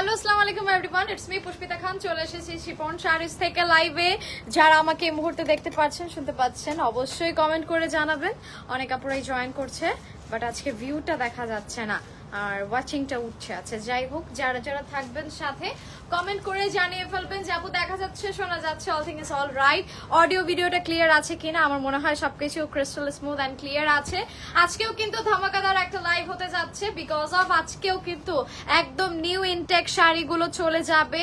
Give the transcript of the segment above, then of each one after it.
Hello আসসালামু আলাইকুম everyone, it's me Pushpita খান। চলে এসেছি শিপন শাড়িজ থেকে লাইভে। যারা আমাকে এই মুহূর্তে দেখতে পাচ্ছেন, শুনতে পাচ্ছেন, অবশ্যই কমেন্ট করে জানাবেন। অনেক আপুরাই জয়েন করছে, বাট আজকে ভিউটা দেখা যাচ্ছে না আর ওয়াচিংটা উঠছে। আচ্ছা যাই হোক, যারা যারা থাকবেন সাথে কমেন্ট করে জানিয়ে ফেলবেন যে আপু দেখা যাচ্ছে, শোনা যাচ্ছে, all thing is all right. Audio ভিডিওটা ক্লিয়ার আছে কিনা? আমার মনে হয় সবকিছু ক্রিস্টাল স্মুথ অ্যান্ড ক্লিয়ার আছে। আজকেও কিন্তু ধামাকাদার একটা লাইভ হতে যাচ্ছে, বিকজ অফ আজকেও কিন্তু একদম নিউ ইনটেক শাড়িগুলো চলে যাবে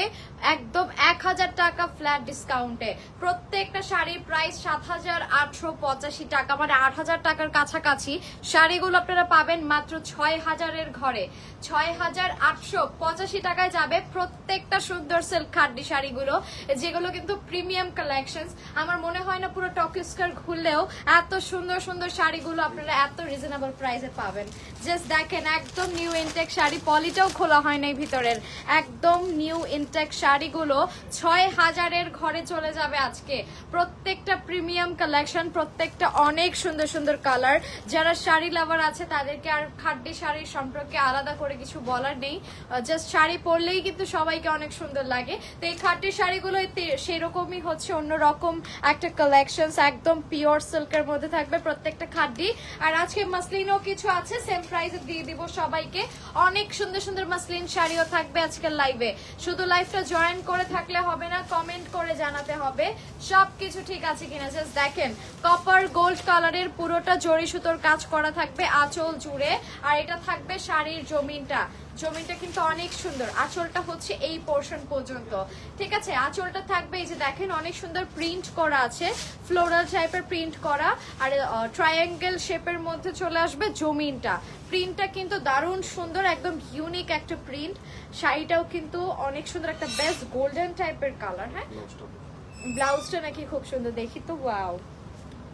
একদম 1000 টাকা ফ্ল্যাট ডিসকাউন্টে। প্রত্যেকটা শাড়ির প্রাইস 7885 টাকা, মানে 8000 টাকার কাছাকাছি। শাড়িগুলো আপনারা পাবেন মাত্র 6000-এর ঘরে। 6885 টাকায় যাবে প্রত্যেকটা সুন্দর সিল্ক খাড্ডি শাড়িগুলো, যেগুলো কিন্তু প্রিমিয়াম কালেকশনস। আমার মনে হয় না পুরো টকিও স্কয়ার ঘুরলেও এত সুন্দর সুন্দর শাড়িগুলো আপনারা এত রিজনেবল প্রাইসে পাবেন। জাস্ট দেখেন, একদম নিউ ইনটেক শাড়ি, পলিটাও খোলা হয় নাই ভিতরের। একদম নিউ ইনটেক শাড়িগুলো 6000-এর ঘরে চলে যাবে আজকে। প্রত্যেকটা প্রিমিয়াম কালেকশন, প্রত্যেকটা অনেক সুন্দর সুন্দর কালার। যারা শাড়ি লাভার আছে তাদেরকে আর খাড্ডি শাড়ির সম্পর্কে আলাদা করে কিছু বলার নেই। জাস্ট শাড়ি পরলেই কিন্তু সবাইকে অনেক সুন্দর লাগে। তো এই খাড্ডি শাড়িগুলো সেরকমই হচ্ছে, অন্যরকম একটা কালেকশন। একদম পিওর সিল্কের মধ্যে থাকবে প্রত্যেকটা খাড্ডি। আর আজকে মাসলিনও কিছু আছে, সেম প্রাইসে দিয়ে দিব সবাইকে। অনেক সুন্দর সুন্দর মাসলিন শাড়িও থাকবে আজকের লাইভে। শুধু লাইভটা জয়েন করে থাকলে হবে না, কমেন্ট করে জানাতে হবে সবকিছু ঠিক আছে কিনা। জাস্ট দেখেন, কপার গোল্ড কালারের পুরোটা জরি সুতোর কাজ করা থাকবে আঁচল জুড়ে। আর এটা থাকবে শাড়ির জমিনটা কিন্তু অনেক সুন্দর। আঁচলটা হচ্ছে এই পোর্শন পর্যন্ত, ঠিক আছে। আঁচলটা থাকবে এই যে দেখেন, অনেক সুন্দর প্রিন্ট করা আছে, ফ্লোরাল টাইপের প্রিন্ট করা। আর ট্রায়াঙ্গেল শেপের মধ্যে চলে আসবে জমিনটা। প্রিন্টটা কিন্তু দারুণ সুন্দর, একদম ইউনিক একটা প্রিন্ট। শাড়িটাও কিন্তু অনেক সুন্দর, একটা বেস্ট গোল্ডেন টাইপের কালার। হ্যাঁ, ব্লাউজটা নাকি খুব সুন্দর, দেখি তো। ওয়াও,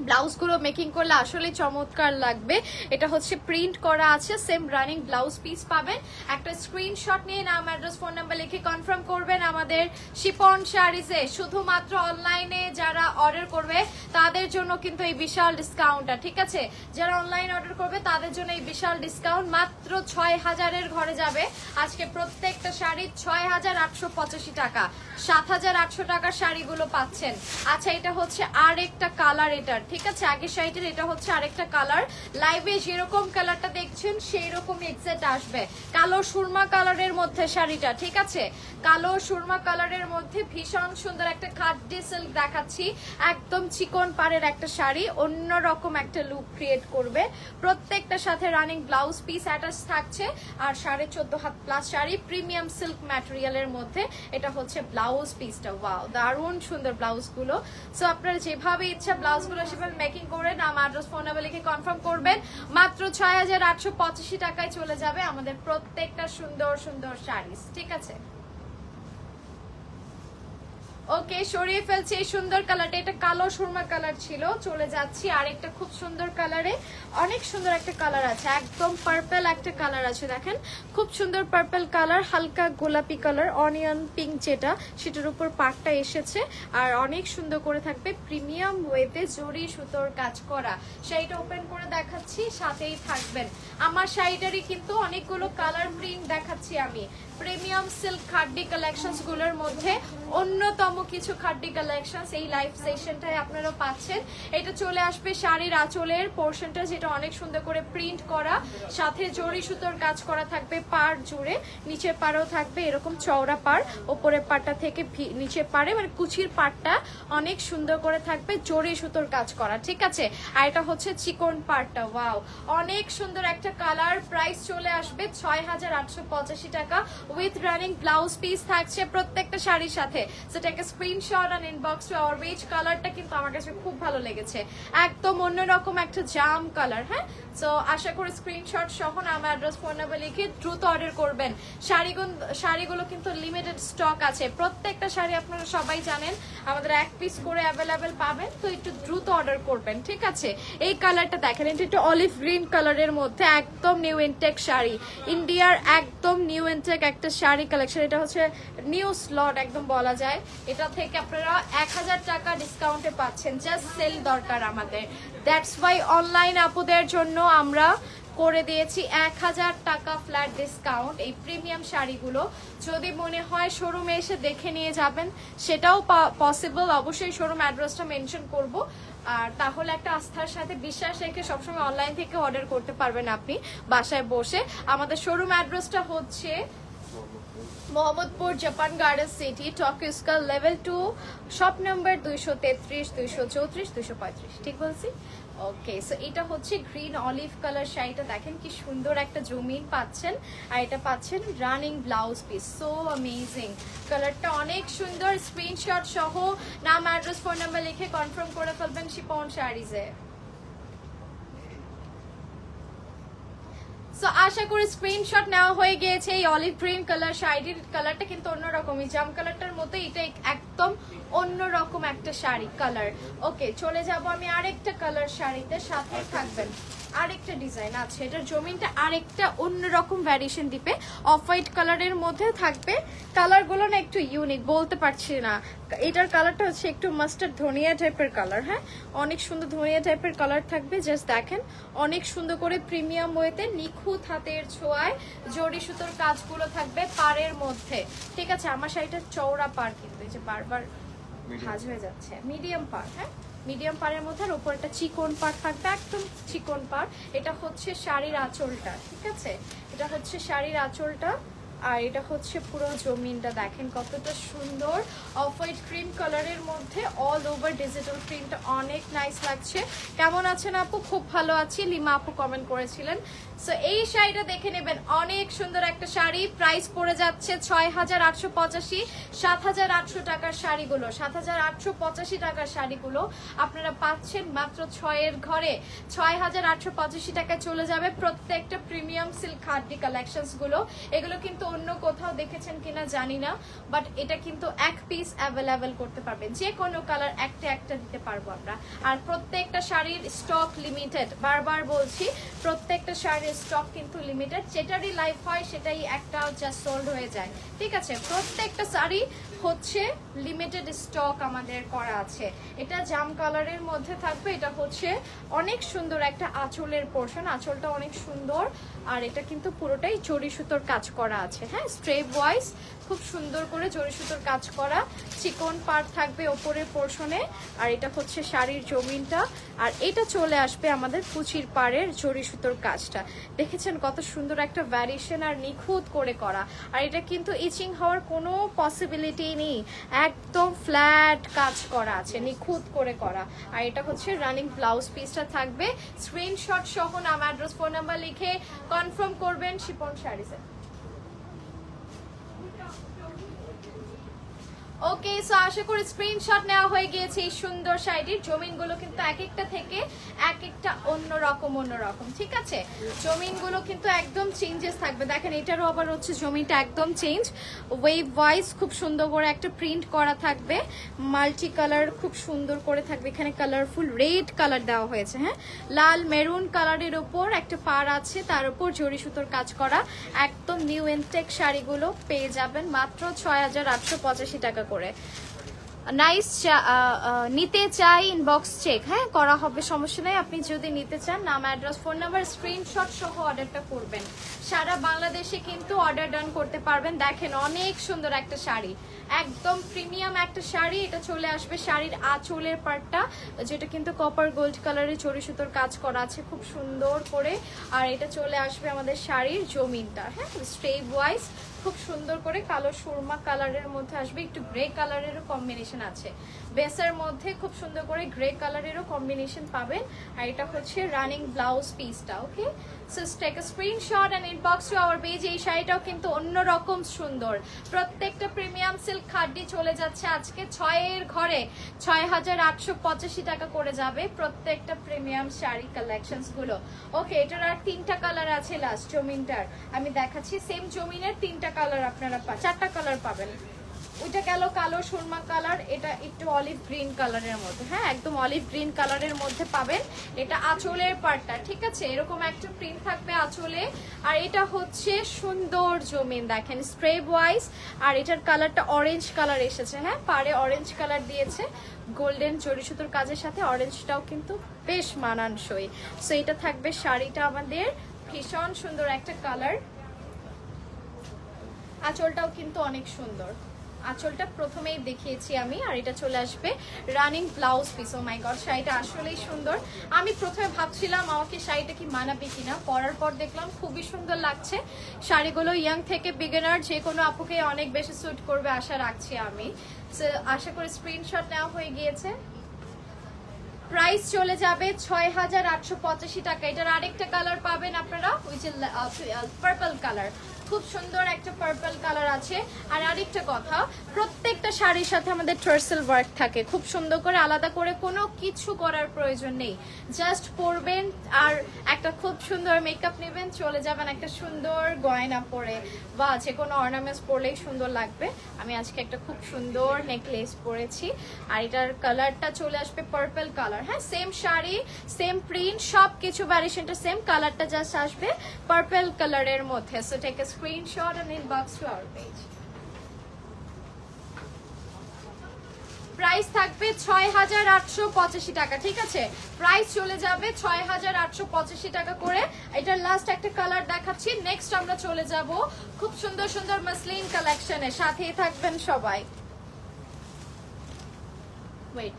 ব্লাউজগুলো মেকিং করলে আসলে চমৎকার লাগবে। এটা হচ্ছে প্রিন্ট করা আছে, সেম রানিং ব্লাউজ পিস পাবেন। একটা স্ক্রিনশট নিয়ে নাম, অ্যাড্রেস, ফোন নাম্বার লিখে কনফার্ম করবেন আমাদের শিপন শাড়িজে। শুধুমাত্র অনলাইনে যারা অর্ডার করবে তাদের জন্য কিন্তু এই বিশাল ডিসকাউন্টটা, ঠিক আছে। যারা অনলাইন অর্ডার করবে তাদের জন্য এই বিশাল ডিসকাউন্ট। মাত্র 6000-এর ঘরে যাবে আজকে প্রত্যেকটা শাড়ি। 6885 টাকা, 7800 টাকার শাড়িগুলো পাচ্ছেন। আচ্ছা, এটা হচ্ছে আরেকটা কালার এটার, ঠিক আছে। আগের শাড়িটার এটা হচ্ছে আরেকটা কালার। লাইভে যেরকম কালারটা দেখছেন সেই রকম এক্সাক্ট আসবে। কালো সুরমা কালারের মধ্যে শাড়িটা, ঠিক আছে। কালো সুরমা কালারের মধ্যে ভীষণ সুন্দর একটা খাড্ডি সিল্ক দেখাচ্ছি। একদম চিকন পাড়ের একটা শাড়ি, অন্যরকম একটা লুক ক্রিয়েট করবে। প্রত্যেকটার সাথে রানিং ব্লাউজ পিস অ্যাটাচ থাকছে। আর 14.5 হাত প্লাস শাড়ি, প্রিমিয়াম সিল্ক ম্যাটেরিয়ালের মধ্যে। এটা হচ্ছে ব্লাউজ পিসটা। ওয়াও, দারুণ সুন্দর ব্লাউজগুলো। সো আপনারা যেভাবে ইচ্ছা ব্লাউজগুলো সেভাবে মেকিং করে নাম, অ্যাড্রেস, ফোন নাম্বার লিখে কনফার্ম করবেন। মাত্র 6885 টাকায় চলে যাবে আমাদের প্রত্যেকটা সুন্দর সুন্দর শাড়ি, ঠিক আছে। ওকে, সরিয়ে ফেলছি এই সুন্দর কালারটা। এটা কালো সুরমা কালার ছিল, চলে যাচ্ছি আরেকটা খুব সুন্দর কালারে। অনেক সুন্দর একটা কালার আছে, একদম পার্পল একটা কালার আছে, দেখেন খুব সুন্দর পার্পল কালার, হালকা গোলাপি কালার, অনিয়ন পিঙ্ক যেটা, সেটার উপর পাটটা এসেছে। আর অনেক সুন্দর করে থাকবে প্রিমিয়াম ওয়েতে জরি সুতোর কাজ করা। শাড়িটা ওপেন করে দেখাচ্ছি, সাথেই থাকবেন। আমার শাড়িটারই কিন্তু অনেকগুলো কালার প্রিন্ট দেখাচ্ছি আমি। প্রিমিয়াম সিল্ক খাড্ডি কালেকশনস গুলোর মধ্যে অন্যতম কিছু খাড্ডি কালেকশনস এই লাইভ সেশনটায় আপনারা পাচ্ছেন। এটা চলে আসবে শাড়ির আঁচলের পোর্শনটা, যেটা অনেক সুন্দর করে প্রিন্ট করা, সাথে জরি সুতোর কাজ করা থাকবে পাড় জুড়ে। নিচের পাড়েও থাকবে এরকম চওড়া পাড়, ওপরের পাড়টা থেকে নিচের পাড়ে, মানে কুচির পাড়টা অনেক সুন্দর করে থাকবে জরি সুতোর কাজ করা, ঠিক আছে। আর এটা হচ্ছে চিকন পাড়টা। ওয়াও, অনেক সুন্দর একটা কালার। প্রাইস চলে আসবে 6885 টাকা, উইথ রানিং ব্লাউজ পিস থাকছে প্রত্যেকটা শাড়ির সাথে। সেটাকে স্ক্রিনশট আর ইনবক্স টু আওয়ার পেজ। কালারটা কিন্তু আমার কাছে খুব ভালো লেগেছে, একদম অন্যরকম একটা জাম কালার। হ্যাঁ, সো আশা করি স্ক্রিনশট সহ নাম, অ্যাড্রেস, ফোন নাম্বার লিখে দ্রুত অর্ডার করবেন। শাড়িগুলো কিন্তু লিমিটেড স্টক আছে। প্রত্যেকটা শাড়ি আপনারা সবাই জানেন আমাদের 1 পিস করে অ্যাভেলেবেল পাবেন, তো একটু দ্রুত অর্ডার করবেন, ঠিক আছে। এই কালারটা দেখেন, এটা একটু অলিভ গ্রিন কালারের মধ্যে, একদম নিউ ইনটেক শাড়ি, ইন্ডিয়ার একদম নিউ ইনটেক একটা শাড়ি কালেকশন। এটা হচ্ছে নিউ স্লট একদম বলা যায়। এটা থেকে আপনারা 1000 টাকা ডিসকাউন্টে পাচ্ছেন। জাস্ট সেল দরকার আমাদের, দ্যাটস ওয়াই অনলাইন আপুদের জন্য আমরা করে দিয়েছি 1000 টাকা ফ্ল্যাট ডিসকাউন্ট এই প্রিমিয়াম শাড়িগুলো। যদি মনে হয় শোরুমে এসে দেখে নিয়ে যাবেন সেটাও পসিবল, অবশ্যই শোরুম অ্যাড্রেসটা মেনশন করব। আর তাহলে একটা আস্থার সাথে বিশ্বাস রেখে সবসময় অনলাইন থেকে অর্ডার করতে পারবেন আপনি বাসায় বসে। আমাদের শোরুম অ্যাড্রেসটা হচ্ছে Mohammadpur Japan garden city, Tokyo square level 2, shop number 233, 234, 235, ঠিক বলছি? ওকে, সো এটা হচ্ছে গ্রিন অলিভ কালার শাড়িটা, দেখেন কি সুন্দর একটা জমিন পাচ্ছেন। আর এটা পাচ্ছেন running blouse piece, so amazing, কালারটা অনেক সুন্দর। স্ক্রিনশট সহ নাম, অ্যাড্রেস, ফোন নাম্বার লিখে কনফার্ম করে ফেলবেন শিপন শাড়িজে। সো আশা করি স্ক্রিনশট নেওয়া হয়ে গিয়েছে। এই অলিভ গ্রিন কালার শাড়ির কালারটা কিন্তু অন্যরকমই, জাম কালারটার মতো এটা একদম অন্যরকম একটা শাড়ি কালার। ওকে, চলে যাব আমি আরেকটা কালার শাড়িতে, সাথে থাকবেন আরেকটা ডিজাইন আছে, এটার জমিনটা আরেকটা অন্যরকম ভ্যারিয়েশন দিবে, অফ হোয়াইট কালারের মধ্যে থাকবে। কালারগুলো না একটু ইউনিক, বলতে পারছি না। এটার কালারটা হচ্ছে একটু মাস্টার্ড ধনিয়া টাইপের কালার, হ্যাঁ অনেক সুন্দর ধনিয়া টাইপের কালার থাকবে। জাস্ট দেখেন অনেক সুন্দর করে প্রিমিয়াম ওয়েতে নিখুঁত হাতের ছোঁয়ায় জড়ি সুতোর কাজগুলো থাকবে পাড়ের মধ্যে, ঠিক আছে? আমার শাড়িটা চওড়া পাড়, কিন্তু এই যে বারবার ভাঁজ হয়ে যাচ্ছে, মিডিয়াম পাড়, হ্যাঁ মিডিয়াম পাড়ের মধ্যে, আর উপর একটা চিকন পাড় থাকবে, একদম চিকন পাড়। এটা হচ্ছে শাড়ির আঁচলটা, ঠিক আছে? এটা হচ্ছে শাড়ির আঁচলটা, আর এটা হচ্ছে পুরো জমিনটা, দেখেন কতটা সুন্দর অফ হোয়াইট ক্রিম কালারের মধ্যে অল ওভার ডিজিটাল প্রিন্টটা অনেক নাইস লাগছে। কেমন আছেন আপু? খুব ভালো আছি, লিমা আপু কমেন্ট করেছিলেন। সো এই শাড়িটা দেখে নেবেন, অনেক সুন্দর একটা শাড়ি। প্রাইস পড়ে যাচ্ছে 6885, 7800 টাকার শাড়িগুলো, 7885 টাকার শাড়িগুলো আপনারা পাচ্ছেন মাত্র 6 ঘরে। 6885 টাকায় চলে যাবে প্রত্যেকটা প্রিমিয়াম সিল্ক খাদি কালেকশনস গুলো। এগুলো কিন্তু অন্য কোথাও দেখেছেন কিনা জানি না, বাট এটা কিন্তু এক পিস অ্যাভেলেবেল করতে পারবেন, যে কোনো কালার একটা একটা দিতে পারবো আমরা। আর প্রত্যেকটা শাড়ির স্টক লিমিটেড, বারবার বলছি প্রত্যেকটা শাড়ির স্টক কিন্তু লিমিটেড, যেটারই লাইফ হয় সেটাই একটা জাস্ট সোল্ড হয়ে যায়, ঠিক আছে? প্রত্যেকটা শাড়ি হচ্ছে লিমিটেড স্টক আমাদের করা আছে। এটা জাম কালারের মধ্যে থাকবে, এটা হচ্ছে অনেক সুন্দর একটা আঁচলের পোর্শন, আঁচলটা অনেক সুন্দর। আর এটা কিন্তু পুরোটাই জড়ি সুতোর কাজ করা আছে, হ্যাঁ স্ট্রেপ ওয়াইজ খুব সুন্দর করে জড়ি সুতোর কাজ করা, চিকন পার্ট থাকবে ওপরের পোর্শনে। আর এটা হচ্ছে শাড়ির জমিনটা, আর এটা চলে আসবে আমাদের কুচির পাড়ের জড়ি সুতোর কাজটা। দেখেছেন কত সুন্দর একটা ভ্যারিয়েশন আর নিখুঁত করে করা। আর এটা কিন্তু ইচিং হওয়ার কোনো পসিবিলিটি নেই, একদম ফ্ল্যাট কাজ করা আছে, নিখুঁত করে করা। আর এটা হচ্ছে রানিং ব্লাউজ পিসটা থাকবে। স্ক্রিনশট সহ নাম, অ্যাড্রেস, ফোন নাম্বার লিখে কনফার্ম করবেন শিপন শাড়িজে। ওকে, সো আশা করি স্ক্রিনশট নেওয়া হয়ে গিয়েছে এই সুন্দর শাড়িটির। জমিনগুলো কিন্তু এক একটা থেকে এক একটা অন্যরকম, ঠিক আছে? জমিনগুলো কিন্তু একদম চেঞ্জেস থাকবে। দেখেন এটারও আবার হচ্ছে জমিনটা একদম চেঞ্জ, ওয়েভ ওয়াইজ খুব সুন্দর করে একটা প্রিন্ট করা থাকবে, মাল্টি কালার খুব সুন্দর করে থাকবে। এখানে কালারফুল রেড কালার দেওয়া হয়েছে, হ্যাঁ লাল মেরুন কালারের ওপর একটা পাড় আছে, তার উপর জড়ি সুতোর কাজ করা। একদম নিউ ইনটেক শাড়িগুলো পেয়ে যাবেন মাত্র 6885 টাকা করে। নাইস, নিতে চাই ইনবক্স চেক, হ্যাঁ করা হবে, সমস্যা নেই। আপনি যদি নিতে চান নাম, অ্যাড্রেস, ফোন নাম্বার, স্ক্রিনশট সহ অর্ডারটা করবেন। সারা বাংলাদেশে কিন্তু অর্ডার ডান করতে পারবেন। দেখেন অনেক সুন্দর একটা শাড়ি, একদম প্রিমিয়াম একটা শাড়ি। এটা চলে আসবে শাড়ির আঁচলের পার্টটা, যেটা কিন্তু কপার গোল্ড কালারের জড়ি সুতোর কাজ করা আছে খুব সুন্দর করে। আর এটা চলে আসবে আমাদের শাড়ির জমিনটা, হ্যাঁ স্ট্রেপ ওয়াইজ খুব সুন্দর করে কালো সুরমা কালারের মধ্যে আসবে, একটু গ্রে কালারেরও কম্বিনেশন আছে বেসের মধ্যে, খুব সুন্দর করে গ্রে কালারেরও কম্বিনেশন পাবেন। আর এটা হচ্ছে রানিং ব্লাউজ পিসটা। Okay, so take a screenshot and inbox to our page. এই শাড়িটাও কিন্তু অন্যরকম সুন্দর, প্রত্যেকটা প্রিমিয়াম সিল্ক খাড্ডি চলে যাচ্ছে আজকে 6 ঘরে। 6885 টাকা করে যাবে প্রত্যেকটা প্রিমিয়াম শাড়ি কালেকশনস গুলো। ওকে, এটার আর 3টা কালার আছে, লাস্ট জমিনটার আমি দেখাচ্ছি। সেম জমিনের 3টা কালার আপনারা 4টা কালার পাবেন। ওইটা গেল কালো সুরমা কালার, এটা একটু অলিভ গ্রিন কালারের মধ্যে, হ্যাঁ একদম অলিভ গ্রিন কালারের মধ্যে পাবেন। এটা আঁচলের পার্টটা, ঠিক আছে এরকম একটা প্রিন্ট থাকবে আঁচলে। আর এটা হচ্ছে সুন্দর জমিন, দেখেন স্ট্রেপ ওয়াইজ। আর এটার কালারটা অরেঞ্জ কালার এসেছে, হ্যাঁ পাড়ে অরেঞ্জ কালার দিয়েছে, গোল্ডেন জড়ি সুতোর কাজের সাথে অরেঞ্জটাও কিন্তু বেশ মানানসই। সো এটা থাকবে শাড়িটা আমাদের ভীষণ সুন্দর একটা কালার। আঁচলটাও কিন্তু অনেক সুন্দর, আঁচলটা প্রথমেই দেখিয়েছি আমি। আর এটা চলে আসবে running blouse piece. Oh my god, শাড়িটা আসলেই সুন্দর। আমি প্রথমে ভাবছিলাম আমাকে শাড়িটা কি মানাবে কিনা, পরার পর দেখলাম খুবই সুন্দর লাগছে। শাড়িগুলো ইয়াং থেকে বিগিনার যে কোনো আপুকে অনেক বেশি স্যুট করবে আশা রাখছি আমি। আশা করি স্ক্রিনশট নেওয়া হয়ে গিয়েছে। প্রাইস চলে যাবে ৬,৮৮৫ টাকা। এটার আরেকটা কালার পাবেন আপনারা, উইচ ইজ পার্পল কালার। খুব সুন্দর একটা পার্পল কালার আছে। আর আরেকটা কথা, প্রত্যেকটা শাড়ির সাথে আমাদের টার্সেল ওয়ার্ক থাকে খুব সুন্দর করে, আলাদা করে কোনো কিছু করার প্রয়োজন নেই। জাস্ট পরবেন আর একটা খুব সুন্দর মেকআপ নেবেন, চলে যাবেন একটা সুন্দর গয়না পরে বা যে কোনো অর্নামেন্টস পরলেই সুন্দর লাগবে। আমি আজকে একটা খুব সুন্দর নেকলেস পরেছি আর এটার কালারটা চলে আসবে পার্পল কালার। হ্যাঁ, সেম শাড়ি, সেম প্রিন্ট, সব কিছু ভ্যারিয়েশনটা সেম, কালারটা জাস্ট আসবে পার্পল কালারের মধ্যে। So take a screenshot and inbox to our page. Price থাকবে ৬,৮৮৫ টাকা, ঠিক আছে? প্রাইস চলে যাবে ৬,৮৮৫ টাকা করে। এটার লাস্ট একটা কালার দেখাচ্ছি, নেক্সট আমরা চলে যাব খুব সুন্দর সুন্দর মাসলিন কালেকশনে। সাথেই থাকবেন সবাই। ওয়েট,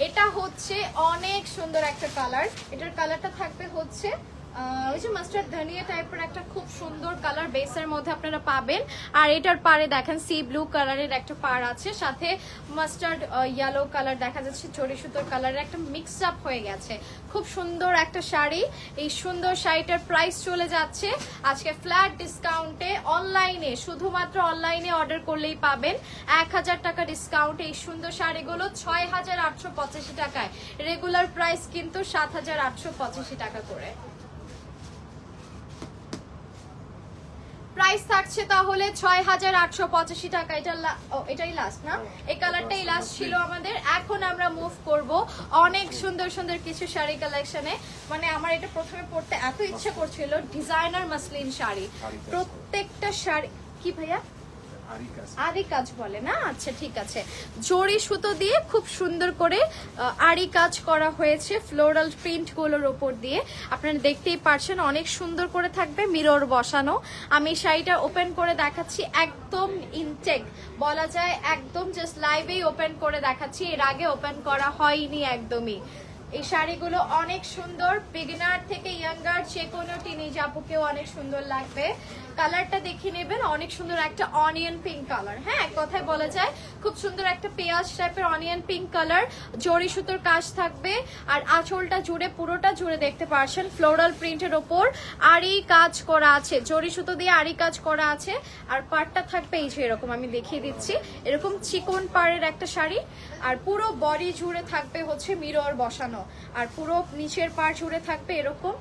এটা হচ্ছে অনেক সুন্দর একটা কালার। এটার কালারটা থাকবে হচ্ছে ওই যে মাস্টার্ড ধনিয়া টাইপের একটা খুব সুন্দর কালার বেসের মধ্যে আপনারা পাবেন। আর এটার পারে দেখেন সি ব্লু কালারের একটা পার আছে, সাথে মাস্টার্ড ইয়েলো কালার দেখা যাচ্ছে, চড়ি সুতোর কালারের একটা মিক্স আপ হয়ে গেছে। খুব সুন্দর একটা শাড়ি। এই সুন্দর শাড়িটার প্রাইস চলে যাচ্ছে আজকে ফ্ল্যাট ডিসকাউন্টে, অনলাইনে, শুধুমাত্র অনলাইনে অর্ডার করলেই পাবেন ১,০০০ টাকা ডিসকাউন্টে এই সুন্দর শাড়িগুলো ৬,৮৮৫ টাকায়। রেগুলার প্রাইস কিন্তু ৭,৮৮৫ টাকা করে। প্রাইস থাকছে তাহলে ৬,৮৮৫ টাকা। এটাই লাস্ট না? এই কালারটাই লাস্ট ছিল আমাদের। এখন আমরা মুভ করব অনেক সুন্দর সুন্দর কিছু শাড়ি কালেকশনে। মানে আমার এটা প্রথমে পড়তে এত ইচ্ছা করছিল, ডিজাইনার মাসলিন শাড়ি। প্রত্যেকটা শাড়ি কি ভাইয়া আরি কাজ বলে না? আচ্ছা ঠিক আছে, জরি সুতো দিয়ে খুব সুন্দর করে আরি কাজ করা হয়েছে ফ্লোরাল প্রিন্ট গুলোর উপর দিয়ে। আপনারা দেখতেই পাচ্ছেন অনেক সুন্দর করে থাকবে, মিরর বসানো। আমি শাড়িটা ওপেন করে দেখাচ্ছি, একদম ইনটেক বলা যায়, একদম জাস্ট লাইভেই ওপেন করে দেখাচ্ছি, এর আগে ওপেন করা হয়নি একদমই। এই শাড়িগুলো অনেক সুন্দর, বিগিনার থেকে ইয়াঙ্গার যে কোনো টিনেজ আপুকেও অনেক সুন্দর লাগবে। কালারটা দেখে নেবেন, অনেক সুন্দর একটা অনিয়ন পিঙ্ক কালার। হ্যাঁ, এক কথায় বলা যায় খুব সুন্দর একটা পেঁয়াজ টাইপের অনিয়ন পিঙ্ক কালার। জরি সুতোর কাজ থাকবে আর আঁচলটা জুড়ে পুরোটা জুড়ে দেখতে পাচ্ছেন ফ্লোরাল প্রিন্টের ওপর আরি কাজ করা আছে, জরি সুতো দিয়ে আরি কাজ করা আছে। আর পাড়টা থাকবে এই যে এরকম, আমি দেখিয়ে দিচ্ছি, এরকম চিকন পাড়ের একটা শাড়ি। আর পুরো বডি জুড়ে থাকবে হচ্ছে মিরর বসানো, আর পুরো নিচের পাড় জুড়ে থাকবে এরকম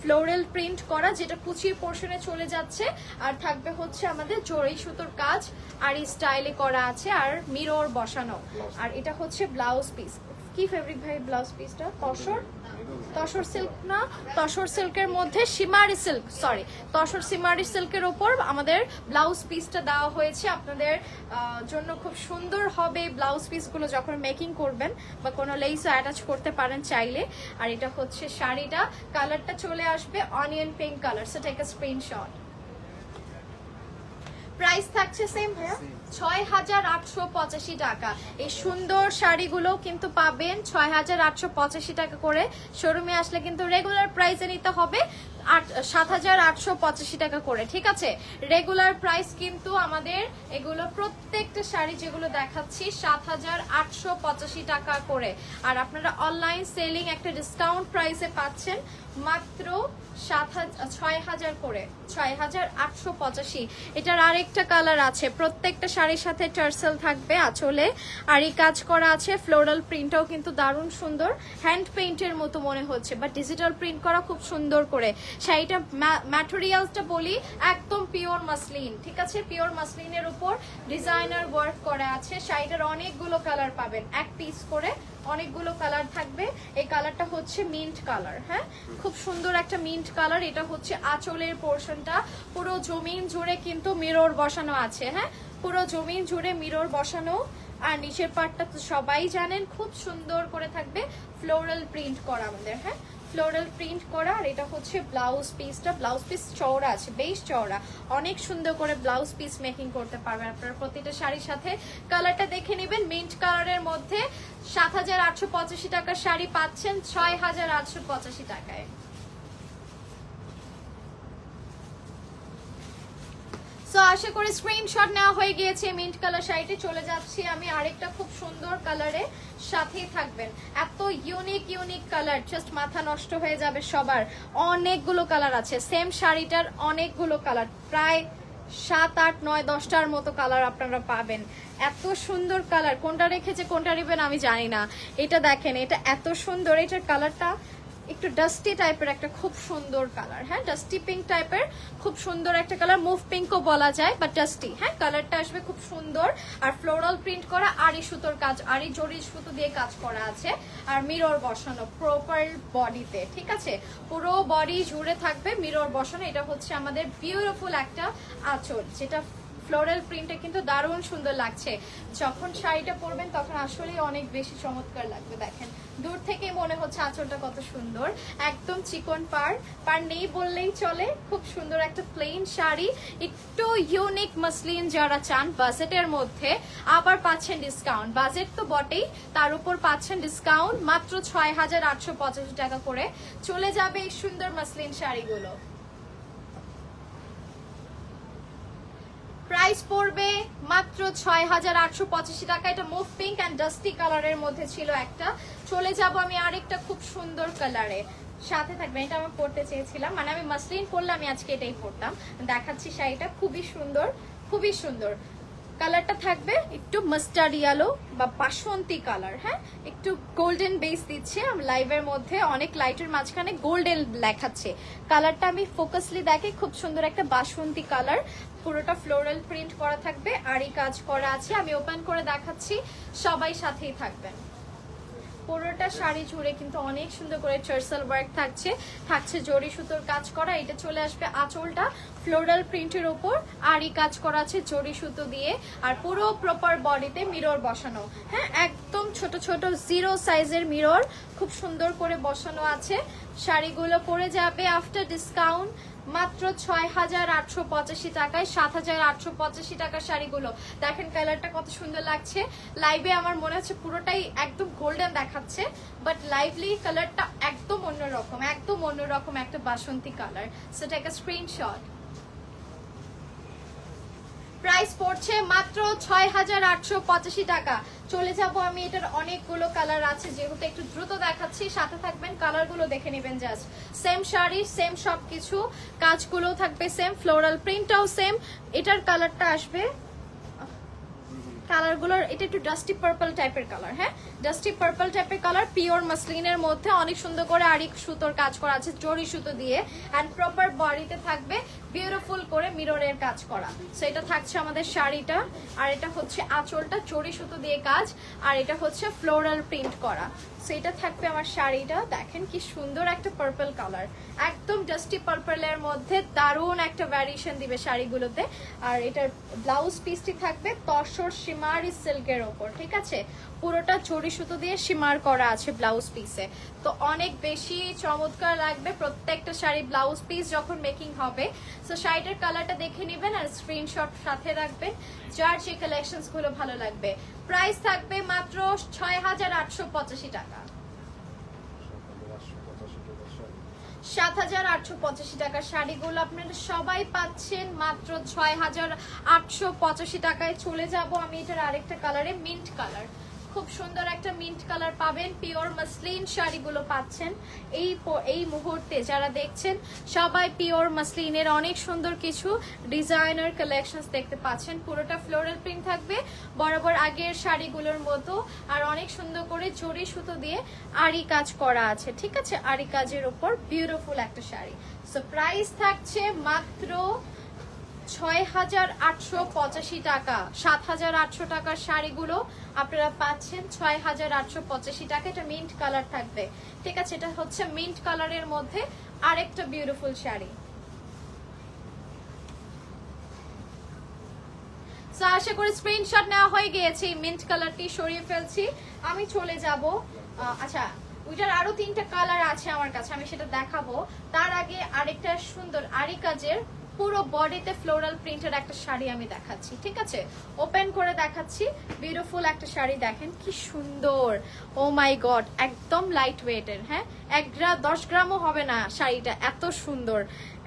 ফ্লোরাল প্রিন্ট করা, যেটা কুচির পোর্শনে চলে যাচ্ছে। আর থাকবে হচ্ছে আমাদের জরি সুতোর কাজ আর এই স্টাইলে করা আছে, আর মিরর বসানো। আর এটা হচ্ছে ব্লাউজ পিস। কি ফেব্রিক ভাই ব্লাউজ পিসটা? তসর সিল্ক না, তসর সিল্কের মধ্যে সিমারি সিল্ক, সরি তসর সিমারি সিল্কের ওপর আমাদের ব্লাউজ পিসটা দেওয়া হয়েছে। আপনাদের জন্য খুব সুন্দর হবে ব্লাউজ পিসগুলো যখন মেকিং করবেন, বা কোনো লেসও অ্যাটাচ করতে পারেন চাইলে। আর এটা হচ্ছে শাড়িটা, কালারটা চলে আসবে onion pink colour. So take a screenshot. Price থাকছে সেম ভাইয়া ৬,৮৮৫ টাকা। এই সুন্দর শাড়িগুলো কিন্তু পাবেন ৬,৮৮৫ টাকা করে। শোরুমে আসলে কিন্তু রেগুলার প্রাইসে নিতে হবে ৭,৮৮৫ টাকা করে, ঠিক আছে? রেগুলার প্রাইস কিন্তু আমাদের এগুলো প্রত্যেকটা শাড়ি যেগুলো দেখাচ্ছি ৭,৮৮৫ টাকা করে। আর আপনারা অনলাইন সেলিং একটা ডিসকাউন্ট প্রাইসে পাচ্ছেন মাত্র ৬,০০০ করে, ৬,৮৮৫। এটার আরেকটা কালার আছে, প্রত্যেকটা শাড়ির সাথে টার্সেল থাকবে আঁচলে, আর এই কাজ করা আছে। ফ্লোরাল প্রিন্টটাও কিন্তু দারুণ সুন্দর, হ্যান্ড পেইন্টের মতো মনে হচ্ছে, বা ডিজিটাল প্রিন্ট করা খুব সুন্দর করে। শাড়িটা ম্যাটেরিয়ালসটা বলি একদম পিওর মাসলিন, ঠিক আছে? পিওর মাসলিনের উপর ডিজাইনার ওয়ার্ক করা আছে। শাড়িটার অনেকগুলো কালার পাবেন, এক পিস করে অনেকগুলো কালার থাকবে। এই কালারটা হচ্ছে মিন্ট কালার। হ্যাঁ, খুব সুন্দর একটা মিন্ট কালার। এটা হচ্ছে আঁচলের পোর্শনটা, পুরো জমিন জুড়ে কিন্তু মিরর বসানো আছে। হ্যাঁ, পুরো জমিন জুড়ে মিরর বসানো। আর নিচের পার্টটা তো সবাই জানেন খুব সুন্দর করে থাকবে ফ্লোরাল প্রিন্ট করা আমাদের। হ্যাঁ, ফ্লোরাল প্রিন্ট করা, আর এটা হচ্ছে ব্লাউজ পিসটা। ব্লাউজ পিস চওড়া আছে, বেশ চওড়া, অনেক সুন্দর করে ব্লাউজ পিস মেকিং করতে পারবেন আপনারা প্রতিটা শাড়ির সাথে। কালারটা দেখে নেবেন, মিন্ট কালারের মধ্যে ৭,৮৮৫ টাকার শাড়ি পাচ্ছেন ৬,৮৮৫ টাকায়। সো আশা করি স্ক্রিনশট নেওয়া হয়ে গিয়েছে মিন্ট কালার শাড়িটি। চলে যাচ্ছি আমি আরেকটা খুব সুন্দর কালারে, সাথেই থাকবেন। এত ইউনিক কালার, জাস্ট মাথা নষ্ট হয়ে যাবে সবার। অনেকগুলো কালার আছে, সেম শাড়িটার অনেকগুলো কালার, প্রায় ৭, ৮, ৯, ১০টার মতো কালার আপনারা পাবেন। এত সুন্দর কালার, কোনটা রেখেছে কোনটা নেবেন আমি জানি না। এটা দেখেন, এটা এত সুন্দর, এটার কালারটা একটু ডাস্টি টাইপের একটা খুব সুন্দর কালার। হ্যাঁ, ডাস্টি পিঙ্ক টাইপের খুব সুন্দর একটা কালার, মুভ পিঙ্কও বলা যায় বা ডাস্টি। হ্যাঁ, কালারটা আসবে খুব সুন্দর। আর ফ্লোরাল প্রিন্ট করা, আড়ি সুতোর কাজ, আড়ি জড়ি সুতো দিয়ে কাজ করা আছে, আর মিরর বসানো প্রপার বডিতে। ঠিক আছে, পুরো বডি জুড়ে থাকবে মিরর বসানো। এটা হচ্ছে আমাদের বিউটিফুল একটা আঁচল, যেটা ফ্লোরাল প্রিন্টে কিন্তু দারুণ সুন্দর লাগছে। যখন শাড়িটা পরবেন তখন আসলেই অনেক বেশি চমৎকার লাগবে। দেখেন, দূর থেকেই মনে হচ্ছে আঁচলটা কত সুন্দর, একদম চিকন পার নেই বললেই চলে। খুব সুন্দর একটা প্লেন শাড়ি, একটু ইউনিক মসলিন যারা চান বাজেটের মধ্যে, আবার পাচ্ছেন ডিসকাউন্ট। বাজেট তো বটেই, তার উপর পাচ্ছেন ডিসকাউন্ট মাত্র ৬,৮৮৫ টাকা করে। চলে যাবে এই সুন্দর মসলিন শাড়িগুলো। প্রাইস পড়বে মাত্র ৬,৮৮৫ টাকা। এটা মুভ পিঙ্ক অ্যান্ড ডাস্টি কালারের মধ্যে ছিল একটা। চলে যাব আমি আরেকটা খুব সুন্দর কালারে, সাথে থাকবেন। এটা আমি পরতে চেয়েছিলাম, মানে আমি মসলিন পরলে আমি আজকে এটাই পরতাম। দেখাচ্ছি শাড়িটা, খুবই সুন্দর, খুবই সুন্দর। কালারটা থাকবে একটু মাস্টার্ড ইয়েলো বা বাসন্তী কালার। হ্যাঁ, একটু গোল্ডেন বেস দিচ্ছে লাইভের মধ্যে, অনেক লাইটের মাঝখানে গোল্ডেন দেখাচ্ছে। কালারটা আমি ফোকাসলি দেখে, খুব সুন্দর একটা বাসন্তী কালার। পুরোটা ফ্লোরাল প্রিন্ট করা থাকবে, আরই কাজ করা আছে। আমি ওপেন করে দেখাচ্ছি, সবাই সাথেই থাকবেন। পুরোটা শাড়ি জুড়ে কিন্তু অনেক সুন্দর করে চার্সেল ওয়ার্ক থাকছে জরি সুতোর কাজ করা। এটা চলে আসবে আঁচলটা ফ্লোরাল প্রিন্টের উপর, আরই কাজ করা আছে জরি সুতো দিয়ে, আর পুরো প্রপার বডিতে মিরর বসানো। হ্যাঁ, একদম ছোট ছোট 0 সাইজের মিরর খুব সুন্দর করে বসানো আছে। শাড়িগুলো পরে যাবে আফটার ডিসকাউন্ট মাত্র ৬,৮৮৫ টাকায়। ৭,৮৮৫ টাকার শাড়িগুলো দেখেন, কালারটা কত সুন্দর লাগছে। লাইভে আমার মনে হচ্ছে পুরোটাই একদম গোল্ডেন দেখাচ্ছে, বাট লাইভলি কালারটা একদম অন্যরকম একটা বাসন্তী colour. So take a screenshot. Price পড়ছে মাত্র ৬,৮৮৫ টাকা। চলে যাব আমি, এটার অনেকগুলো কালার আছে, যেহেতু একটু দ্রুত দেখাচ্ছি, সাথে থাকবেন, কালারগুলো দেখে নেবেন। জাস্ট সেম শাড়ি, সেম সবকিছু, কাজগুলো থাকবে সেম, ফ্লোরাল প্রিন্টটাও সেম। এটার কালারটা আসবে, কালারগুলোর এটা একটু ডাস্টি পার্পল টাইপের কালার। হ্যাঁ, ডাস্টি পার্পল টাইপের কালার, পিওর মাসলিনের মধ্যে অনেক সুন্দর করে আরিক সুতোর কাজ করা আছে জরি সুতো দিয়ে, অ্যান্ড প্রপার বডিতে থাকবে বিউটিফুল করে মিররের কাজ করা। সো এটা থাকছে আমাদের শাড়িটা, আর এটা হচ্ছে আঁচলটা জরি সুতো দিয়ে কাজ, আর এটা হচ্ছে ফ্লোরাল প্রিন্ট করা। সো এটা থাকবে আমার শাড়িটা। দেখেন কি সুন্দর একটা পার্পল কালার, একদম ডাস্টি পার্পলের মধ্যে দারুণ একটা ভ্যারিয়েশন দিবে শাড়িগুলোতে। আর এটার ব্লাউজ পিসটি থাকবে তসর শিমারি সিল্কের ওপর। ঠিক আছে, পুরোটা জরি সুতো দিয়ে শিমার করা আছে ব্লাউজ পিসে, তো অনেক বেশি চমৎকার লাগবে প্রত্যেকটা শাড়ি ব্লাউজ পিস যখন মেকিং হবে। সো শাড়িটার কালারটা দেখে নেবেন আর স্ক্রিনশট সাথে রাখবেন, যার যে কালেকশনস গুলো ভালো লাগবে। প্রাইস থাকবে মাত্র ৬,৮৮৫ টাকা। ৭,৮৮৫ টাকার শাড়িগুলো আপনারা সবাই পাচ্ছেন মাত্র ৬,৮৮৫ টাকায়। চলে যাব আমি এটার আরেকটা কালারে, মিন্ট কালার। খুব সুন্দর একটা মিন্ট কালার পাবেন, পিওর মাসলিন শাড়িগুলো পাচ্ছেন এই মুহূর্তে যারা দেখছেন সবাই পিওর মাসলিনের অনেক সুন্দর কিছু ডিজাইনার কালেকশনস দেখতে পাচ্ছেন। পুরোটা ফ্লোরাল প্রিন্ট থাকবে বরাবর আগের শাড়িগুলোর মতো, আর অনেক সুন্দর করে জরি সুতো দিয়ে আরি কাজ করা আছে। ঠিক আছে, আরি কাজের উপর বিউটিফুল একটা শাড়ি। সো প্রাইস থাকছে মাত্র ৬,৮৮৫ টাকা। ৭,৮০০ টাকার শাড়িগুলো আপনারা পাচ্ছেন ৬,৮৮৫ টাকা। এটা মিন্ট কালার থাকবে। ঠিক আছে, এটা হচ্ছে মিন্ট কালারের মধ্যে আরেকটা বিউটিফুল শাড়ি। আশা করি স্ক্রিনশট নেওয়া হয়ে গিয়েছে। মিন্ট কালারটি সরিয়ে ফেলছি, আমি চলে যাব। আচ্ছা, ওইটার আরো 3টা কালার আছে আমার কাছে, আমি সেটা দেখাবো। তার আগে আরেকটা সুন্দর আরি কাজের পুরো বডিতে ফ্লোরাল প্রিন্টের একটা শাড়ি আমি দেখাচ্ছি, ঠিক আছে? ওপেন করে দেখাচ্ছি। বিউটিফুল একটা শাড়ি, দেখেন কি সুন্দর। ও মাই গড, একদম লাইট ওয়েটের। হ্যাঁ, 10 গ্রামও হবে না শাড়িটা, এত সুন্দর,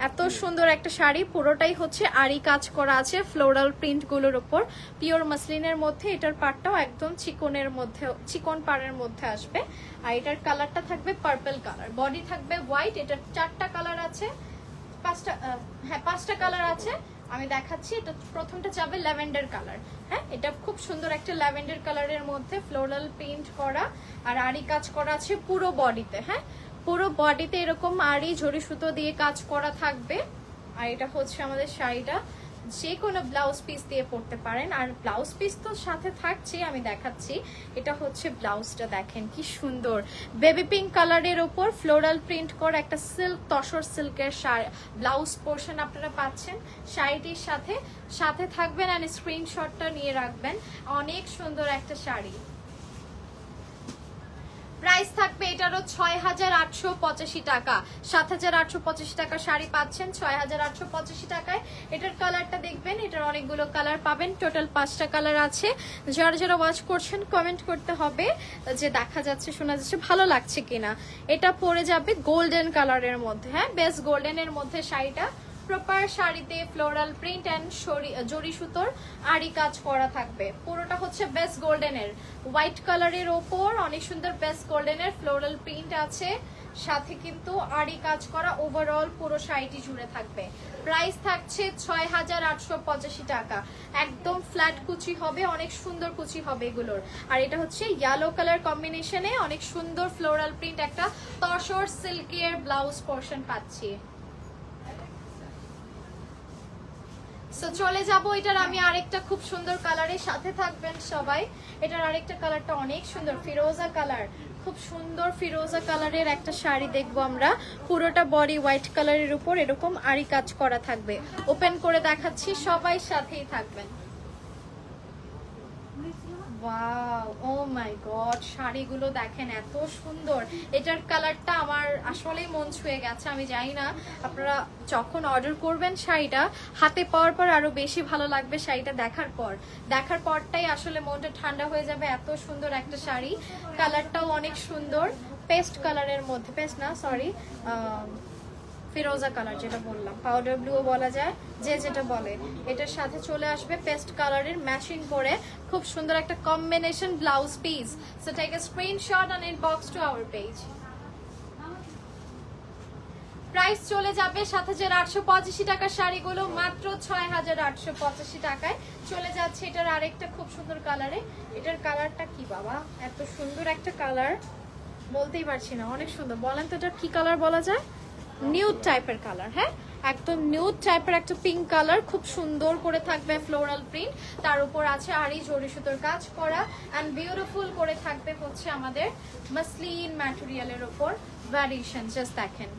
এত সুন্দর একটা শাড়ি। পুরোটাই হচ্ছে আরি কাজ করা আছে ফ্লোরাল প্রিন্ট গুলোর উপর, পিওর মাসলিনের মধ্যে। এটার পাড়টাও একদম চিকনের মধ্যে, চিকন পাড়ের মধ্যে আসবে। আর এটার কালারটা থাকবে পার্পল কালার, বডি থাকবে হোয়াইট। এটার 4টা কালার আছে, 5টা কালার আছে, আমি দেখাচ্ছি। এটা প্রথমটা যাবে ল্যাভেন্ডার কালার। হ্যাঁ, এটা খুব সুন্দর একটা ল্যাভেন্ডার কালারের মধ্যে ফ্লোরাল প্রিন্ট করা আর আরি কাজ করা আছে পুরো বডিতে। হ্যাঁ, পুরো বডিতে এরকম আরি ঝড়ি সুতো দিয়ে কাজ করা থাকবে। আর এটা হচ্ছে আমাদের শাড়িটা, যে কোনো ব্লাউজ পিস দিয়ে পরতে পারেন। আর ব্লাউজ পিস তো সাথে থাকছে, আমি দেখাচ্ছি। এটা হচ্ছে ব্লাউজটা, দেখেন কি সুন্দর, বেবি পিঙ্ক কালারের উপর ফ্লোরাল প্রিন্ট করা একটা সিল্ক, তসর সিল্কের ব্লাউজ পোর্শন আপনারা পাচ্ছেন শাড়িটির সাথে। সাথে থাকবেন আর স্ক্রিনশটটা নিয়ে রাখবেন। অনেক সুন্দর একটা শাড়ি। প্রাইস থাকবে এটারও ৬,৮৮৫ টাকা। ৭,৮৮৫ টাকা শাড়ি পাচ্ছেন ৬,৮৮৫ টাকায়। এটার কালারটা দেখবেন, এটার অনেকগুলো কালার পাবেন, টোটাল 5টা কালার আছে। যারা যারা ওয়াচ করছেন কমেন্ট করতে হবে যে দেখা যাচ্ছে, শোনা যাচ্ছে, ভালো লাগছে কিনা। এটা পরে যাবে গোল্ডেন কালারের মধ্যে। হ্যাঁ, বেস গোল্ডেনের মধ্যে শাড়িটা। প্রপার শাড়িতে ফ্লোরাল প্রিন্ট এন্ড জরি সুতোর আরি কাজ করা থাকবে। পুরোটা হচ্ছে বেস গোল্ডেনের, হোয়াইট কালারের ওপর অনেক সুন্দর বেস গোল্ডেনের ফ্লোরাল প্রিন্ট আছে, সাথে কিন্তু আরি কাজ করা ওভারঅল পুরো শাড়িটি জুড়ে থাকবে। প্রাইস থাকছে ৬,৮৮৫ টাকা। একদম ফ্ল্যাট কুচি হবে, অনেক সুন্দর কুচি হবে এগুলোর। আর এটা হচ্ছে ইয়েলো কালার কম্বিনেশনে অনেক সুন্দর ফ্লোরাল প্রিন্ট একটা তসর সিল্কের ব্লাউজ পোর্শন পাচ্ছি। চলে যাব এটার আমি আরেকটা খুব সুন্দর কালারের সাথে থাকবেন সবাই। এটার আরেকটা কালারটা অনেক সুন্দর, ফিরোজা কালার, খুব সুন্দর ফিরোজা কালারের একটা শাড়ি দেখবো আমরা। পুরোটা বডি হোয়াইট কালারের উপর এরকম আরি কাজ করা থাকবে। ওপেন করে দেখাচ্ছি, সবাই সাথেই থাকবেন। ওয়াও, ও মাই গড, শাড়িগুলো দেখেন এত সুন্দর। এটার কালারটা আমার আসলেই মন ছুঁয়ে গেছে। আমি জানি না আপনারা যখন অর্ডার করবেন শাড়িটা হাতে পাওয়ার পর আরো বেশি ভালো লাগবে শাড়িটা দেখার পরটাই আসলে মনটা ঠান্ডা হয়ে যাবে। এত সুন্দর একটা শাড়ি, কালারটাও অনেক সুন্দর, পেস্ট কালারের মধ্যে, পেস্ট না সরি, ফিরোজা কালার যেটা বললাম, পাউডার ব্লুও বলা যায়, যে যেটা বলে। এটার সাথে চলে আসবে পেস্ট কালারের ম্যাচিং করে খুব সুন্দর একটা combination blouse piece. So take a screenshot and inbox to our page. Price চলে যাবে ৭,৮৮৫ টাকার শাড়িগুলো মাত্র ৬,৮৮৫ টাকায় চলে যাচ্ছে। এটার আরেকটা খুব সুন্দর কালারে। এটার কালারটা কি বাবা, এত সুন্দর একটা কালার, বলতেই পারছি না, অনেক সুন্দর। বলেন তো এটা কি কালার বলা যায়? নিউড টাইপের কালার। হ্যাঁ, একদম নিউড টাইপের একটা পিঙ্ক কালার, খুব সুন্দর করে থাকবে ফ্লোরাল প্রিন্ট, তার উপর আছে আরি জরি সুতোর কাজ করা এন্ড বিউটিফুল করে থাকবে হচ্ছে আমাদের মাসলিন ম্যাটেরিয়ালের উপর ভ্যারিয়েশন। জাস্ট দেখেন,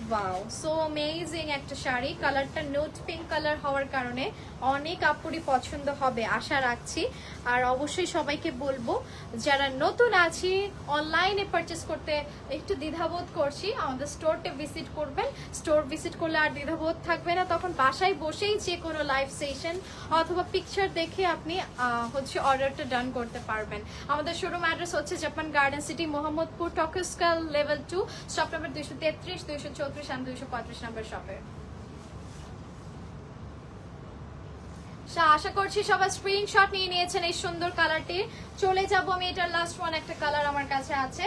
ওয়াও, সো অ্যামেজিং একটা শাড়ি। কালারটা নিউড পিঙ্ক কালার হওয়ার কারণে অনেক আপুরই পছন্দ হবে আশা রাখছি। আর অবশ্যই সবাইকে বলবো যারা নতুন আছি, অনলাইনে পারচেস করতে একটু দ্বিধাবোধ করছি, আমাদের স্টোরটা ভিজিট করবেন। স্টোর ভিজিট করলে আর দ্বিধাবোধ থাকবে না, তখন বাসায় বসেই যে কোনো লাইভ সেশন অথবা পিকচার দেখে আপনি হচ্ছে অর্ডারটা ডান করতে পারবেন। আমাদের শোরুম অ্যাড্রেস হচ্ছে Japan garden city, Mohammadpur, Tokyo square level 2, shop number 233, 234 and 235 number শপে। আশা করছি সবাই স্ক্রিনশট নিয়ে নিয়েছেন এই সুন্দর কালারটি। চলে যাব আমি, এটার লাস্ট ওয়ান একটা কালার আমার কাছে আছে,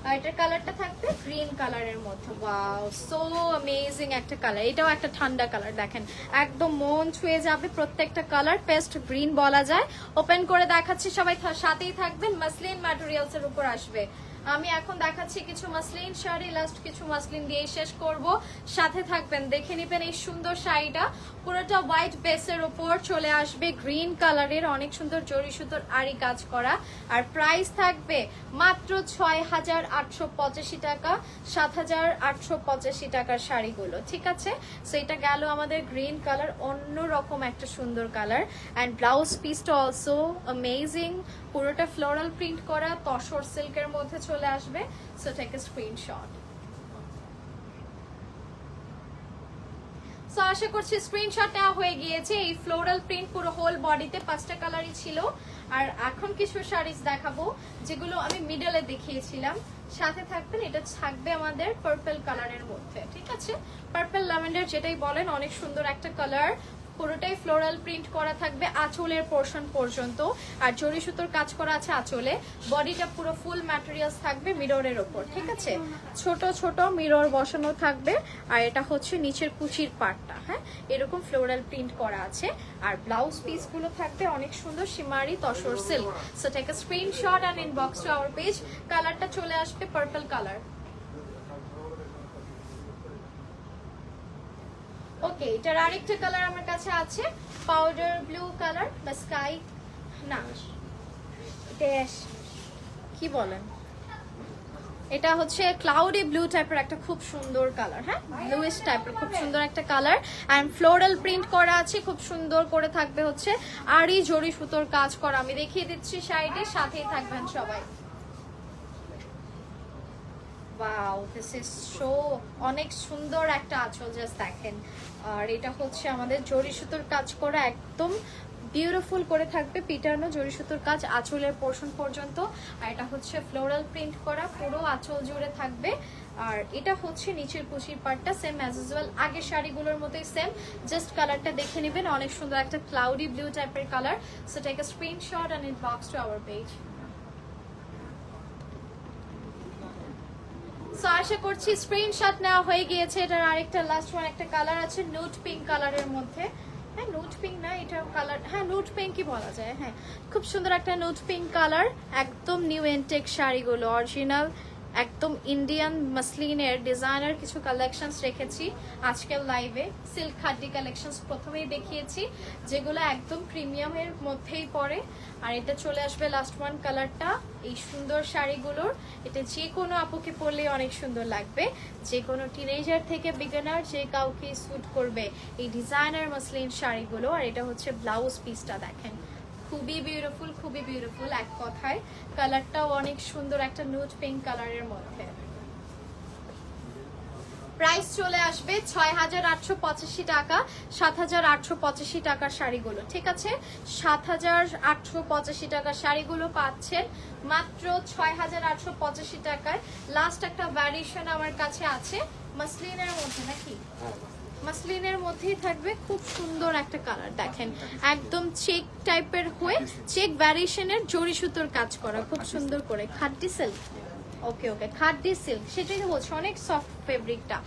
আর এটার কালারটা থাকবে গ্রিন কালারের মধ্যে। ওয়াও, সো অ্যামেজিং একটা কালার। এটাও একটা ঠান্ডা কালার, দেখেন একদম মন ছুঁয়ে যাবে প্রত্যেকটা কালার, পেস্ট গ্রিন বলা যায়। ওপেন করে দেখাচ্ছি, সবাই সাথেই থাকবেন। মাসলিন ম্যাটেরিয়ালস এর উপর আসবে। আমি এখন দেখাচ্ছি কিছু মাসলিন শাড়ি, লাস্ট কিছু মাসলিন দিয়ে শেষ করব, সাথে থাকবেন। দেখে নিবেন এই সুন্দর শাড়িটা, পুরোটা হোয়াইট বেসের উপর চলে আসবে গ্রিন কালারের, অনেক সুন্দর জরি সুতোর আরি কাজ করা। আর প্রাইস থাকবে মাত্র ৬,৮৮৫ টাকা। ৭,৮৮৫ টাকার শাড়িগুলো, ঠিক আছে? সো এটা গেল আমাদের গ্রিন কালার, অন্যরকম একটা সুন্দর কালার। অ্যান্ড ব্লাউজ পিসটা অলসো অ্যামেজিং, পুরোটা ফ্লোরাল প্রিন্ট করা তসর সিল্কের মধ্যে চলে আসবে। So take a screenshot. So আশা করছি স্ক্রিনশট নেওয়া হয়ে গিয়েছে। এই ফ্লোরাল প্রিন্ট পুরো হোল বডিতে 5টা কালারই ছিল। আর এখন কিছু শাড়িজ দেখাবো যেগুলো আমি মিডলে দেখিয়েছিলাম। সাথে থাকবেন, এটা থাকবে আমাদের পার্পল কালারের মধ্যে, ঠিক আছে? পার্পল ল্যাভেন্ডার যেটাই বলেন, অনেক সুন্দর একটা কালার। পুরোটাই ফ্লোরাল প্রিন্ট করা থাকবে আঁচলের পোর্শন পর্যন্ত, আর জরি সুতোর কাজ করা আছে আঁচলে। বডিটা পুরো ফুল ম্যাটেরিয়ালস থাকবে মিররের ওপর, ঠিক আছে? ছোট ছোট মিরর বসানো থাকবে। আর এটা হচ্ছে নিচের কুচির পার্টটা, হ্যাঁ, এরকম ফ্লোরাল প্রিন্ট করা আছে। আর ব্লাউজ পিস গুলো থাকবে অনেক সুন্দর shimmery tussar silk. So take a screenshot and inbox to our page. কালারটা চলে আসবে পার্পল কালার। ওকে, এটার আরেকটা কালার আমার কাছে আছে, পাউডার ব্লু কালার বা স্কাই, না ড্যাশ কি বলেন, এটা হচ্ছে ক্লাউডি ব্লু টাইপের একটা খুব সুন্দর কালার, হ্যাঁ, ব্লুইশ টাইপের খুব সুন্দর একটা কালার। এন্ড ফ্লোরাল প্রিন্ট করা আছে, খুব সুন্দর করে থাকবে হচ্ছে আরই জরি সুতোর কাজ করা। আমি দেখিয়ে দিচ্ছি সাইডে, সাথেই থাকবেন সবাই। ওয়াও, দিস ইজ সো, অনেক সুন্দর একটা আঁচল, জাস্ট দেখেন। আর এটা হচ্ছে আমাদের জরি সুতোর কাজ করা, একদম বিউটিফুল করে থাকবে পিটানো জরি সুতোর কাজ আঁচলের পোর্শন পর্যন্ত। আর এটা হচ্ছে ফ্লোরাল প্রিন্ট করা, পুরো আঁচল জুড়ে থাকবে। আর এটা হচ্ছে নিচের কুচির পার্টটা সেম অ্যাজ ইউজুয়াল, আগের শাড়িগুলোর মতোই সেম, জাস্ট কালারটা দেখে নেবেন। অনেক সুন্দর একটা ক্লাউডি ব্লু টাইপের colour. So take a screenshot and inbox to our page. So আশা করছি স্ক্রিনশট নেওয়া হয়ে গিয়েছে। এটার আরেকটা লাস্ট ওয়ান একটা কালার আছে নুড পিঙ্ক কালারের মধ্যে, হ্যাঁ নুড পিঙ্ক না এটা কালার, হ্যাঁ নুড পিঙ্কই বলা যায়, হ্যাঁ খুব সুন্দর একটা নুড পিঙ্ক কালার। একদম নিউ এনটেক শাড়িগুলো, অরিজিনাল একদম ইন্ডিয়ান মাসলিনের ডিজাইনার কিছু কালেকশনস রেখেছি আজকের লাইভে। সিল্ক খাড্ডি কালেকশনস প্রথমেই দেখিয়েছি, যেগুলো একদম প্রিমিয়ামের মধ্যেই পড়ে। আর এটা চলে আসবে লাস্ট ওয়ান কালারটা এই সুন্দর শাড়িগুলোর। এটা যে কোনো আপুকে পরলে অনেক সুন্দর লাগবে, যে কোনো টিনেজার থেকে বিগিনার যে কাউকে স্যুট করবে এই ডিজাইনার মাসলিন শাড়িগুলো। আর এটা হচ্ছে ব্লাউজ পিসটা, দেখেন খুবই বিউটিফুল, খুবই বিউটিফুল, এক কথায় কালারটাও অনেক সুন্দর, একটা নুড পিঙ্ক কালারের মধ্যে। প্রাইস চলে আসবে ৬,৮৮৫ টাকা, ৭,৮৮৫ টাকার শাড়িগুলো, ঠিক আছে? ৭,৮৮৫ টাকার শাড়িগুলো পাচ্ছেন মাত্র ৬,৮৮৫ টাকায়। লাস্ট একটা ভ্যারিয়েশন আমার কাছে আছে মাসলিনের মধ্যে, নাকি মাসলিনের মধ্যেই থাকবে, খুব সুন্দর একটা কালার, দেখেন একদম চেক টাইপের হয়ে চেক ভ্যারিয়েশনের জরি সুতোর কাজ করা, খুব সুন্দর করে খাড্ডি সিল্ক। ওকে ওকে, খাড্ডি সিল্ক, সেটাই তো বলছি, অনেক সফট ফেব্রিকটা।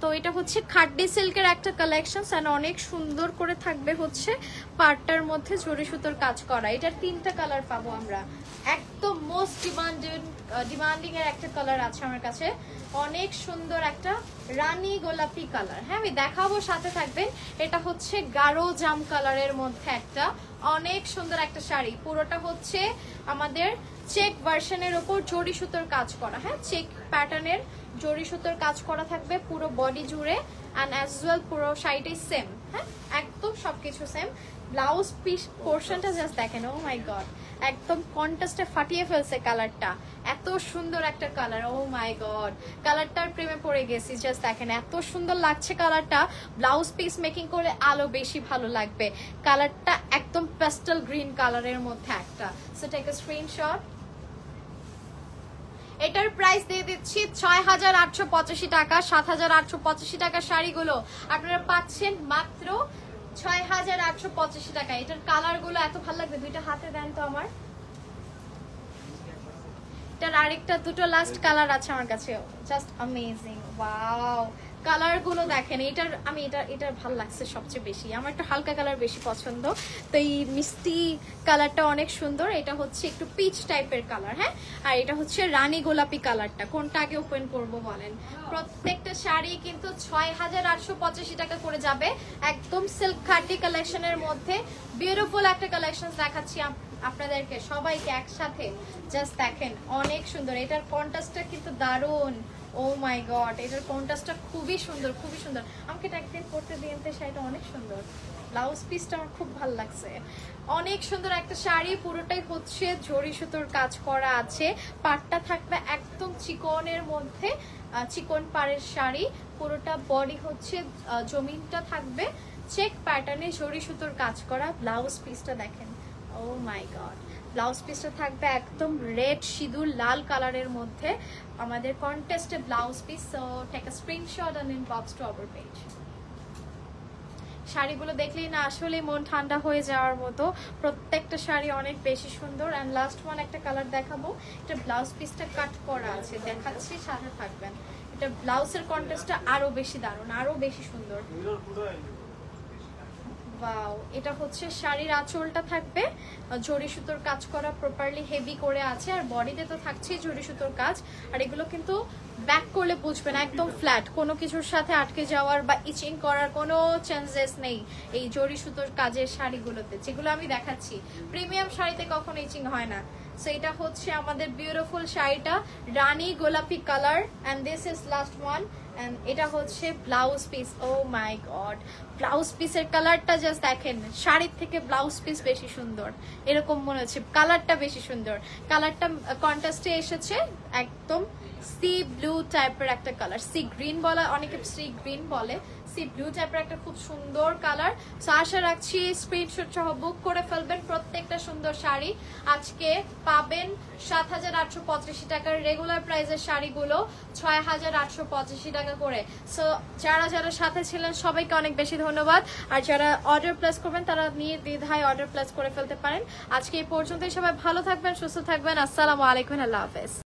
তো এটা হচ্ছে খাড্ডি সিল্কের একটা কালেকশন, আর অনেক সুন্দর করে থাকবে হচ্ছে পার্টটার মধ্যে জরি সুতোর কাজ করা। এটার 3টা কালার পাবো আমরা, একদম মোস্ট ডিমান্ডিং এর একটা কালার আছে আমার কাছে, অনেক সুন্দর একটা রানী গোলাপি কালার, হ্যাঁ আমি দেখাবো, সাথে থাকবেন। এটা হচ্ছে গাঢ় জাম কালারের মধ্যে একটা অনেক সুন্দর একটা শাড়ি, পুরোটা হচ্ছে আমাদের চেক ভার্সনের উপর জরি সুতোর কাজ করা, হ্যাঁ চেক প্যাটার্নের জরি সুতোর কাজ করা থাকবে পুরো বডি জুড়ে। অ্যান্ড অ্যাজ ওয়েল পুরো শাড়িটাই সেম, হ্যাঁ একদম সবকিছু সেম। ব্লাউজ পিস পোর্শনটা জাস্ট দেখেন, ও মাই গড, একদম কন্ট্রাস্টে ফাটিয়ে ফেলছে কালারটা, এত সুন্দর একটা কালার, ও মাই গড, কালারটার প্রেমে পড়ে গেছি, জাস্ট দেখেন এত সুন্দর লাগছে কালারটা। ব্লাউজ পিস মেকিং করে আলো বেশি ভালো লাগবে, কালারটা একদম পেস্টাল গ্রিন কালারের মধ্যে একটা। So take a screenshot. এটার প্রাইস দিয়ে দিচ্ছি ৬,৮৮৫ টাকা। ৭,৮৮৫ টাকার শাড়িগুলো আপনারা পাচ্ছেন মাত্র ৬,৮৮৫ টাকা। এটার কালার গুলো এত ভালো লাগবে, দুইটা হাতে দেন তো আমার। এটার আরেকটা দুটো লাস্ট কালার আছে আমার কাছে, জাস্ট অ্যামেজিং, ওয়াও কালার গুলো দেখেন। এটার ভালো লাগছে সবচেয়ে বেশি, আমার একটু হালকা কালার বেশি পছন্দ, তো এই মিষ্টি কালারটা অনেক সুন্দর। এটা হচ্ছে একটু পিচ টাইপের কালার, হ্যাঁ, আর এটা হচ্ছে রানী গোলাপি কালারটা। কোনটা আগে ওপেন করব বলেন? প্রত্যেকটা শাড়ি কিন্তু ৬,৮৮৫ টাকা করে যাবে, একদম সিল্ক খাড্ডি কালেকশনের মধ্যে বিউটিফুল একটা কালেকশন দেখাচ্ছি আপনাদেরকে সবাইকে একসাথে, জাস্ট দেখেন অনেক সুন্দর। এটার কন্ট্রাস্টটা কিন্তু দারুণ, ও মাই গড, এটার কন্ট্রাস্টটা খুবই সুন্দর, খুবই সুন্দর। আমাকে এটা একদিন পরতে দিন, শাড়িটা অনেক সুন্দর। ব্লাউজ পিসটা আমার খুব ভালো লাগছে, অনেক সুন্দর একটা শাড়ি। পুরোটাই হচ্ছে জরি সুতোর কাজ করা আছে, পাড়টা থাকবে একদম চিকনের মধ্যে, চিকন পাড়ের শাড়ি। পুরোটা বডি হচ্ছে জমিনটা থাকবে চেক প্যাটার্নে জরি সুতোর কাজ করা। ব্লাউজ পিসটা দেখেন, ও মাই গড, ব্লাউজ পিসটা থাকবে একদম রেড সিঁদুর লাল কালারের মধ্যে, আমাদের কন্টেস্টে blouse piece. So take a screenshot and inbox to our page. শাড়িগুলো দেখলেই না আসলে মন ঠান্ডা হয়ে যাওয়ার মতো, প্রত্যেকটা শাড়ি অনেক বেশি সুন্দর। অ্যান্ড লাস্ট ওয়ান একটা কালার দেখাবো, এটা ব্লাউজ পিসটা কাট করা আছে, দেখাচ্ছি সাথে থাকবেন। এটা ব্লাউজের কন্টেস্টটা আরো বেশি দারুণ, আরো বেশি সুন্দর। ওয়াও, এটা হচ্ছে শাড়ির আঁচলটা থাকবে জরি সুতোর কাজ করা, প্রপারলি হেভি করে আছে, আর বডিতে তো থাকছেই জরি সুতোর কাজ। আর এগুলো কিন্তু ব্যাক করলে বুঝবেন একদম ফ্ল্যাট, কোনো কিছুর সাথে আটকে যাওয়ার বা ইচিং করার কোনো চান্সেস নেই এই জরি সুতোর কাজের শাড়িগুলোতে, যেগুলো আমি দেখাচ্ছি। প্রিমিয়াম শাড়িতে কখনো ইচিং হয় না। সো এটা হচ্ছে আমাদের বিউটিফুল শাড়িটা, রানী গোলাপি colour, and this is last one. And এটা হচ্ছে blouse piece. Oh my god, blouse পিসের কালারটা জাস্ট দেখেন, শাড়ির থেকে ব্লাউজ পিস বেশি সুন্দর এরকম মনে হচ্ছে, কালারটা বেশি সুন্দর। কালারটা কন্ট্রাস্টে এসেছে একদম সি ব্লু টাইপের একটা কালার, সি গ্রিন বলা, অনেকে সি গ্রিন বলে, সি ব্লু টাইপের একটা খুব সুন্দর কালার। সো আশা রাখছি স্ক্রিনশট সহ বুক করে ফেলবেন প্রত্যেকটা সুন্দর শাড়ি। আজকে পাবেন ৭,৮৮৫ টাকার, রেগুলার প্রাইসের শাড়িগুলো ৬,৮৮৫ টাকা করে। সো যারা যারা সাথে ছিলেন সবাইকে অনেক বেশি ধন্যবাদ। আর যারা অর্ডার প্লেস করবেন তারা নির্দ্বিধায় অর্ডার প্লেস করে ফেলতে পারেন। আজকে এই পর্যন্তই, সবাই ভালো থাকবেন, সুস্থ থাকবেন। আসসালামু আলাইকুম, আল্লাহ হাফেজ।